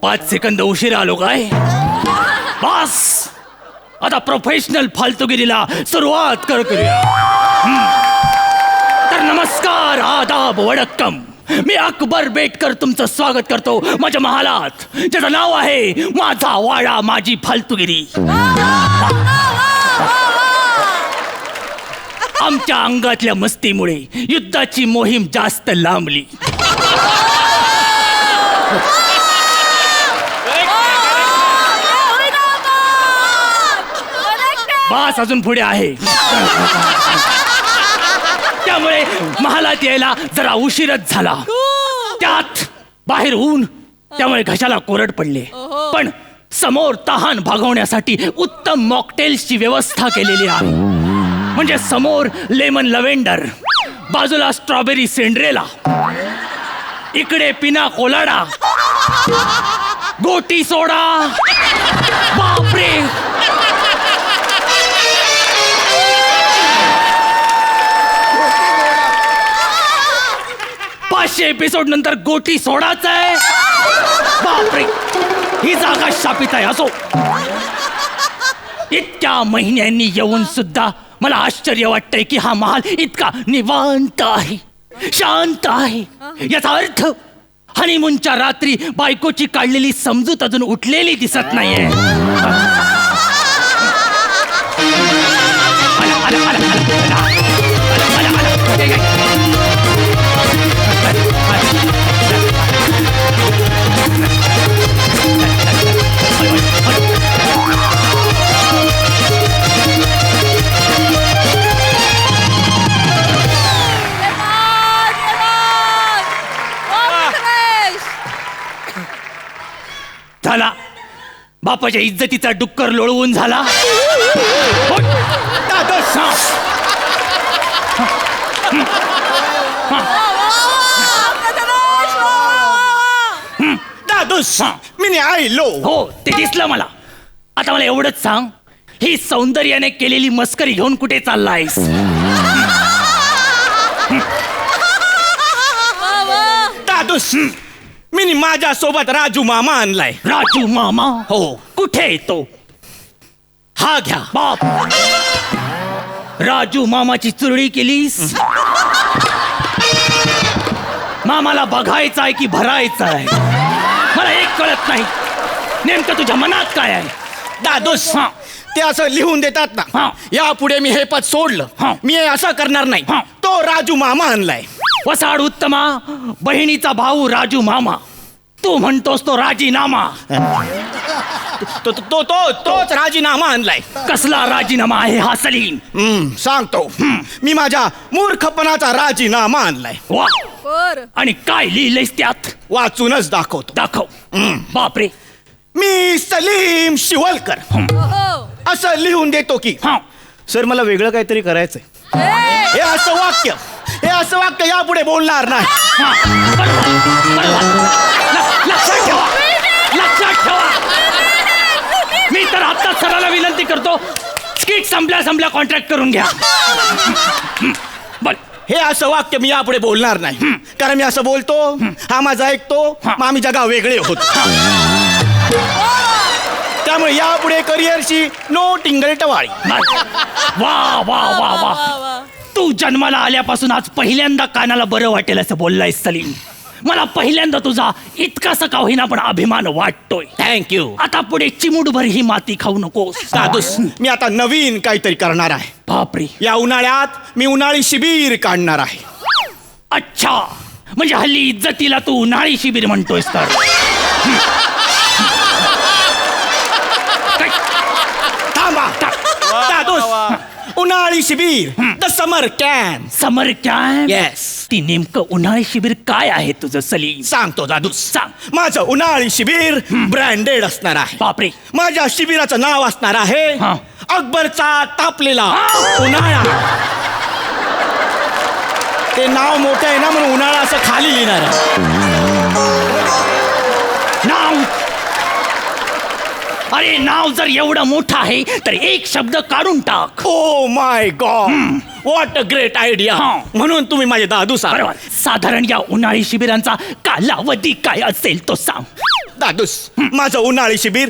5 second उशीर आलो काय? बस आता प्रोफेशनल फालतूगिरीला सुरुवात करूया. तर नमस्कार, आदाब, वडक्कम. मी अकबर बेटकर तुमचं स्वागत करतो माझ्या महालात, ज्याचं नाव आहे माझा वाडा माझी फालतूगिरी. आमच्या अंगातल्या मस्तीमुळे युद्धाची मोहीम जास्त लांबली. बस अजून पुढे आहे. त्यामुळे महालात यायला जरा उशीरच झाला. त्यात बाहेर ऊन, त्यामुळे घशाला कोरड पडले. पण समोर तहान भागवण्यासाठी उत्तम मॉकटेल्सची व्यवस्था केलेली आहे. म्हणजे समोर लेमन लव्हेंडर, बाजूला स्ट्रॉबेरी सिंड्रेला, इकडे पिना कोलाडा, गोटी सोडा. बापरे, 500 एपिसोड नंतर गोटी सोडाच आहे. बापरे, ही जागा शापित आहे. असो, इतक्या महिन्यांनी येऊन सुद्धा मला आश्चर्य वाटतंय की हा महाल इतका निवांत आहे, शांत आहे. याचा अर्थ हनीमूनच्या रात्री बायकोची काढलेली समजूत अजून उठलेली दिसत नाहीये. झाला बापाच्या इज्जतीचा डुक्कर लोळवून झाला. मी आलो. हो, ते दिसलं मला. आता मला एवढंच सांग, ही सौंदर्याने केलेली मस्करी घेऊन कुठे चाललायस? दादूस, मी माझ्या सोबत राजू मामा आणलाय. राजू मामा? हो. कुठे येतो? हा घ्या. बाप, राजू मामाची चुरडी केलीस. मामाला बघायचं आहे की भरायचं आहे? मला एक कळत नाही, नेमकं तुझ्या मनात काय आहे? दादूस, ते असं लिहून देतात ना, यापुढे मी हे पद सोडलं, मी हे असं करणार नाही. तो राजू मामा आणलाय. वसाड उत्तमा, बहिणीचा भाऊ राजू मामा. तू म्हणतोस तो राजीनामा. तोच राजीनामा आणलाय. कसला राजीनामा आहे हा सलीम? सांगतो. मी माझ्या मूर्खपणाचा राजीनामा आणलाय. वा, आणि काय लिहिलंयस त्यात? वाचूनच दाखवतो. दाखव. बापरे. मी सलीम शिवलकर असं लिहून देतो की सर, मला वेगळं काहीतरी करायचंय. हे असं वाक्य यापुढे बोलणार नाही. लक्षात ठेवा, लक्षात ठेवा. मी तर आता सराला विनंती करतो, स्किट संपल्या कॉन्ट्रॅक्ट करून घ्या. बोल. हे असं वाक्य मी यापुढे बोलणार नाही, कारण मी असं बोलतो, हा माझा ऐकतो, मग आम्ही जगा वेगळे होतो. त्यामुळे यापुढे करिअरची नो टिंगलटवाळी. वा वा वा वा. तू जन्माला आल्यापासून आज पहिल्यांदा कानाला बरं वाटेल असं बोललायस सलीम. मला पहिल्यांदा तुझा इतकासा का होईना पण अभिमान वाटतोय. थँक्यू. आता पुढे चिमुडभर ही माती खाऊ नकोस. दादूस, मी आता नवीन काहीतरी करणार आहे. बापरे. या उन्हाळ्यात मी उन्हाळी शिबिर काढणार आहे. अच्छा, म्हणजे हल्ली इज्जतीला तू उन्हाळी शिबिर म्हणतोयस तर? थांबा. दादूस, उन्हाळी शिबिर, the summer camp. Summer camp? Yes. ती नेमकं उन्हाळी शिबिर काय आहे तुझं सलीम? सांगतो दादूस. सांग. माझं उन्हाळी शिबिर ब्रँडेड असणार आहे. बापरे. माझ्या शिबिराचं नाव असणार आहे अकबरचा तापलेला उन्हाळा. ते नाव मोठं आहे ना, म्हणून उन्हाळा असं खाली लिहिणार आहे. नाव? अरे नाव जर एवढं मोठं आहे तर एक शब्द काढून टाक. Oh my God, what a great idea. म्हणून तुम्ही माझे दादू बरोबर. साधारण या उन्हाळी शिबिरांचा कालावधी काय असेल तो सांग. दादूस माझं उन्हाळी शिबिर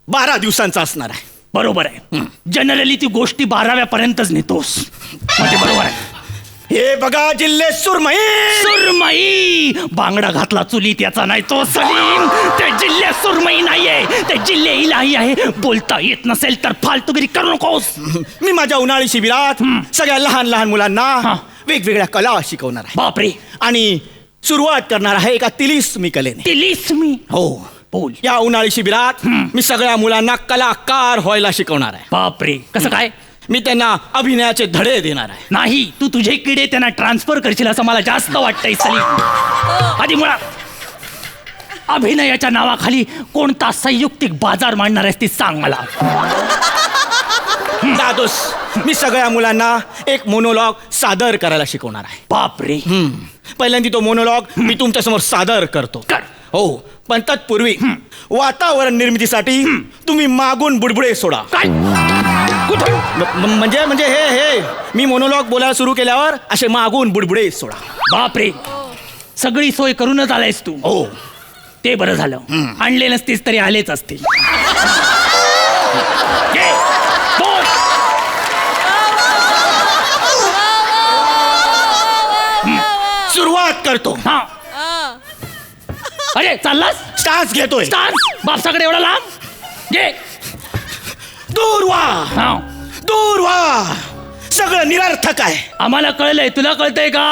12 दिवसांचं असणार आहे. बरोबर आहे. जनरली ती गोष्टी 12व्या पर्यंतच नेतोस. म्हणजे बरोबर आहे. हे बघा जिल्हे सुरमई. सुरमई बांगडा घातला चुलीत याचा नाही तो सलीम. ते जिल्हे सुरमई नाहीये, ते जिल्हे इलाही आहे. बोलता येत नसेल तर फालतूगिरी करू नकोस. मी माझ्या उन्हाळी शिबिरात सगळ्या लहान लहान मुलांना वेगवेगळ्या कला शिकवणार आहे. बापरे. आणि सुरुवात करणार आहे एका तिलिस्मी कलेने. तिलिस्मी? हो. बोल. या उन्हाळी शिबिरात मी सगळ्या मुलांना कलाकार व्हायला शिकवणार आहे. बापरे. कसं काय? मी त्यांना अभिनयाचे धडे देणार आहे. नाही, तू तुझे किडे त्यांना ट्रान्सफर करशील असं मला जास्त वाटतंय सलीम. आधी मुळात अभिनयाच्या नावाखाली कोणता संयुक्तिक बाजार मांडणार आहेस ती सांग मला. दादोस मी सगळ्या मुलांना एक मोनोलॉग सादर करायला शिकवणार आहे. बापरे. पहिल्यांदा तो मोनोलॉग मी तुमच्या समोर सादर करतो. कर. हो, पण तत्पूर्वी वातावरण निर्मितीसाठी तुम्ही मागून बुडबुडे सोडा. काय? कुठून? म्हणजे म्हणजे हे मी मोनोलॉग बोलायला सुरू केल्यावर असे मागून बुडबुडे सोडा. बापरे. सगळी सोय करूनच आलायस तू. हो. ते बरं झालं. आणले नसतेस तरी आलेच असतील. घे, बोल. सुरुवात करतो. हा. अरे चाललास? स्टार्स घेतोय. स्टार्स बापसाकडे एवढा लांब? घे. दूर व्हा. हा. दूर व्हा. सगळं निरर्थक आहे. आम्हाला कळलंय, तुला कळतंय का?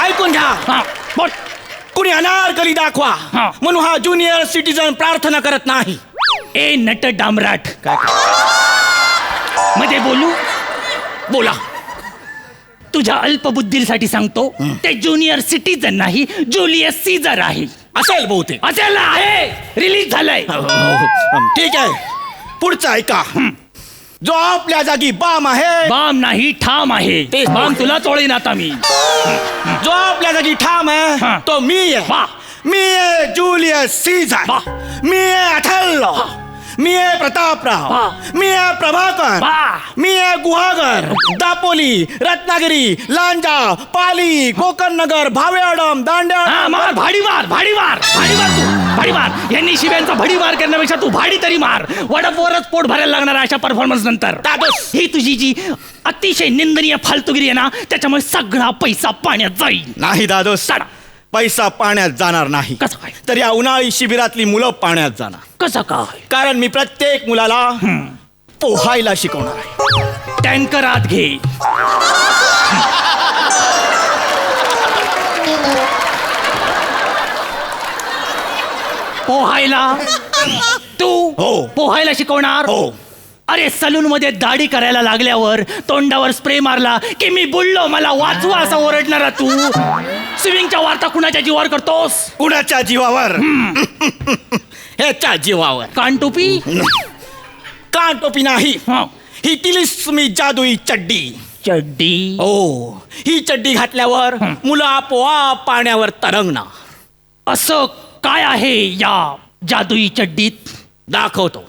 ऐकून घ्या. हा. बोल. कुणी अनारकली दाखवा हा. म्हणून हा ज्युनियर सिटीजन प्रार्थना करत नाही. ए नट डांबराट. काय? मध्ये बोलू? बोला. तुझ्या अल्पबुद्धीसाठी सांगतो, ते ज्युनियर सिटीजन नाही, जुलियस सीझर आहे. असेल बहुतेक. असेल ना? आहे. रिलीज झालंय. ठीक आहे, पुढचं ऐका. जो आपल्या जागी बाम आहे, बाम नाही ठाम आहे. तेच बाम तुला तोळीन आता मी. जो आपल्या जागी ठाम हा. आहे तो मी आहे. वा. मी आहे जुलियस सीझर. वा. मी आहे अथल्लो. मी आहे प्रतापराव. वा. मी आहे प्रभाकर. वा. मी आहे गुहागर, दापोली, रत्नागिरी, लांजा, पाली, कोकण नगर, भावेआडम, हा, दांड्या. मार. भाडी मार. भाडी मार. भाडी मार तू. भाडी मार. यांनी शिव्यांचा भाडी मार करण्यापेक्षा तू भाडी तरी मार. वडपवरच पोट भरायला लागणार अशा परफॉर्मन्स नंतर. दादोस. ही तुझी जी अतिशय निंदनीय फालतुगिरी आहे ना, त्याच्यामुळे सगळा पैसा पाण्यात जाईल. नाही दादोस, साडा. पैसा पाण्यात जाणार नाही. कसं काय? तर या उन्हाळी शिबिरातली मुलं पाण्यात जाणार. कसं काय? कारण मी प्रत्येक मुलाला पोहायला शिकवणार आहे. टँकर आत घे. पोहायला? तू हो. पोहायला शिकवणार? हो. अरे सलून मध्ये दाढी करायला लागल्यावर तोंडावर स्प्रे मारला की मी बुडलो मला वाचवा असं ओरडणारा तू स्विमिंगच्या वार्ता कुणाच्या जीवावर करतोस? कुणाच्या जीवावर? ह्याच्या जीवावर. कानटोपी? कान टोपी नाही. हा. ही तिलिस्मी जादुई चड्डी. चड्डी? हो, ही चड्डी घातल्यावर मुलं आपोआप पाण्यावर तरंगणार. असं काय आहे या जादुई चड्डीत? दाखवतो.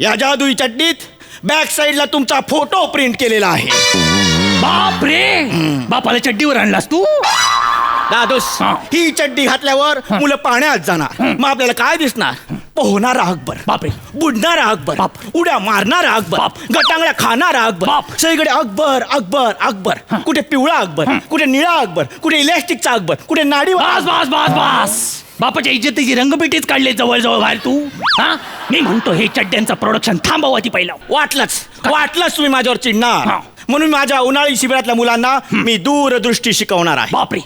या जादुई चड्डीत बॅक साईडला तुमचा फोटो प्रिंट केलेला आहे. बाप रे. बापाला चड्डीवर आणलास तू? दादोस, हा. ही चड्डी घातल्यावर मुलं पाण्यात जाणार. मग आपल्याला काय दिसणार? पोहणारा अकबर. बापरे. बुडणारा अकबर. बाप. उड्या मारणारा अकबर. बाप. गटांगड्या खाणारा अकबर. बाप. सगळीकडे अकबर अकबर अकबर. कुठे पिवळा अकबर, कुठे निळा अकबर, कुठे इलेस्टिकचा अकबर, कुठे नाडी. बस बस बस बस. बापाच्या इज्जतीची रंगपेटीच काढले जवळ बाहेर तू. हा, मी म्हणतो हे चड्ड्यांचं प्रोडक्शन थांबवा ती पहिलं. वाटलंच तुम्ही माझ्यावर चिडणार. हा. म्हणून माझ्या उन्हाळी शिबिरातल्या मुलांना मी दूरदृष्टी शिकवणार आहे. बापरे.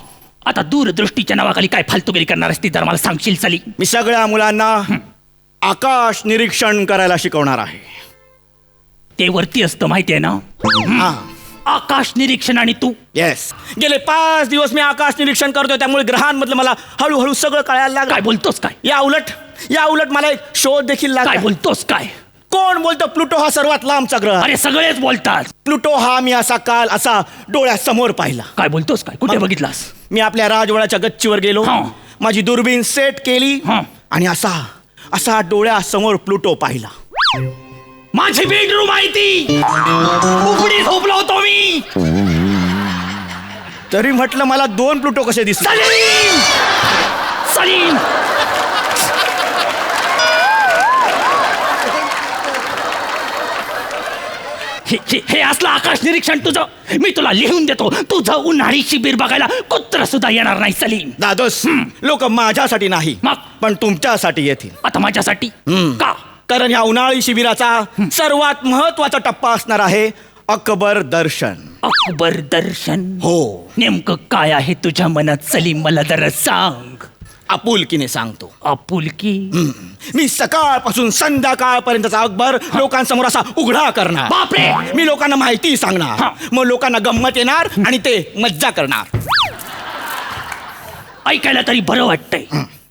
आता दूरदृष्टीच्या नावाखाली काय फालतुगिरी करणार असती तर मला सांगशील चली? मी सगळ्या मुलांना आकाश निरीक्षण करायला शिकवणार आहे. ते वरती असतं माहितीये ना? हा. आकाश निरीक्षण. आणि तू? येस. गेले 5 दिवस मी आकाश निरीक्षण करतोय, त्यामुळे ग्रहांमधलं मला हळूहळू सगळं कळायला लागलं. काय बोलतोस काय? या उलट मला एक शोध देखील काय लागला. बोलतोस काय? कोण बोलतो प्लुटो हा सर्वात लांबचा ग्रह? अरे सगळेच बोलतात. प्लुटो हा मी काल असा डोळ्यासमोर पाहिला. काय बोलतोस काय? कुठे बघितलास? मी आपल्या राजवाड्याच्या गच्चीवर गेलो. हा. माझी दुर्बीण सेट केली हा. आणि असा डोळ्यासमोर प्लुटो पाहिला. माझी बेडरूम आहे ती. उघडी झोपलो होतो मी. तरी म्हटलं मला 2 प्लुटो कसे दिसले? सलीम! सलीम हे असलं आकाश निरीक्षण तुझं मी तुला लिहून देतो. तुझं उन्हाळी शिबिर बघायला कुत्र सुद्धा येणार नाही सलीम. दादोस लोक माझ्यासाठी नाही मग? पण तुमच्यासाठी येतील. आता माझ्यासाठी का? कारण ह्या उन्हाळी शिबिराचा सर्वात महत्वाचा टप्पा असणार आहे अकबर दर्शन. अकबर दर्शन? हो. नेमकं काय आहे तुझ्या मनात सलीम, मला जरा सांग. आपुलकीने सांगतो. आपुलकी? मी सकाळपासून संध्याकाळपर्यंतचा अकबर लोकांसमोर असा उघडा करणार. बापरे. मी लोकांना माहिती सांगणार. हा. मग लोकांना गंमत येणार आणि ते मज्जा करणार. ऐकायला तरी बरं वाटतंय,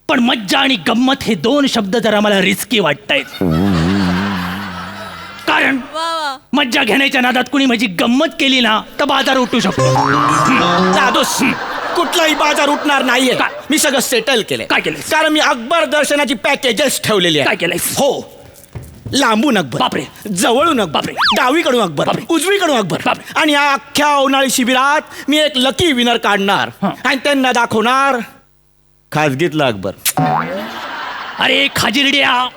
पण मज्जा आणि गंमत हे दोन शब्द जरा मला रिस्की वाटतायत. कारण मज्जा घेण्याच्या नादात कुणी माझी गंमत केली ना तर बाजार उठू शकतो. दादोस कुठलाही बाजार उठणार नाहीये. काय? मी सगळं सेटल केलंय. काय केलंयस? कारण मी अकबर दर्शनाची पॅकेजेस ठेवलेली आहे. काय केलंयस? हो. लांबून अकबर, बापरे. जवळून अकबर, बापरे. डावीकडून अकबर, बापरे. उजवीकडून अकबर, बापरे. आणि या अख्ख्या उन्हाळी शिबिरात मी एक लकी विनर काढणार हा. आणि त्यांना दाखवणार खाजगीतला अकबर. अरे खाजिरड्या,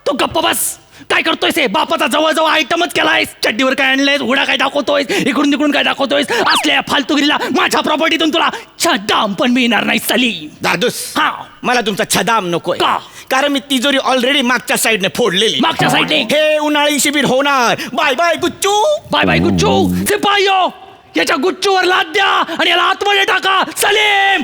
तू गप्प बस. काय करतोयस हे? बापाचा जवळजवळ आयटमच केलायस. चड्डीवर काय आणलंयस, हुडा काय दाखवतोयस, इकडून तिकडून काय दाखवतोयस. असल्या फालतुगिरीला माझ्या प्रॉपर्टीतून तुला छदाम पण मिळणार नाही सलीम. दादूस हा. मला तुमचा छदाम नकोय. का? कारण मी तिजोरी ऑलरेडी मागच्या साईडने फोडलेली. मागच्या साईडने? हे उन्हाळी शिबिर होणार. Bye bye Guchchu. Bye bye Guchchu. सिपाहियो, याच्या गुच्चूवर लाद द्या आणि याला आतमध्ये टाका. सलीम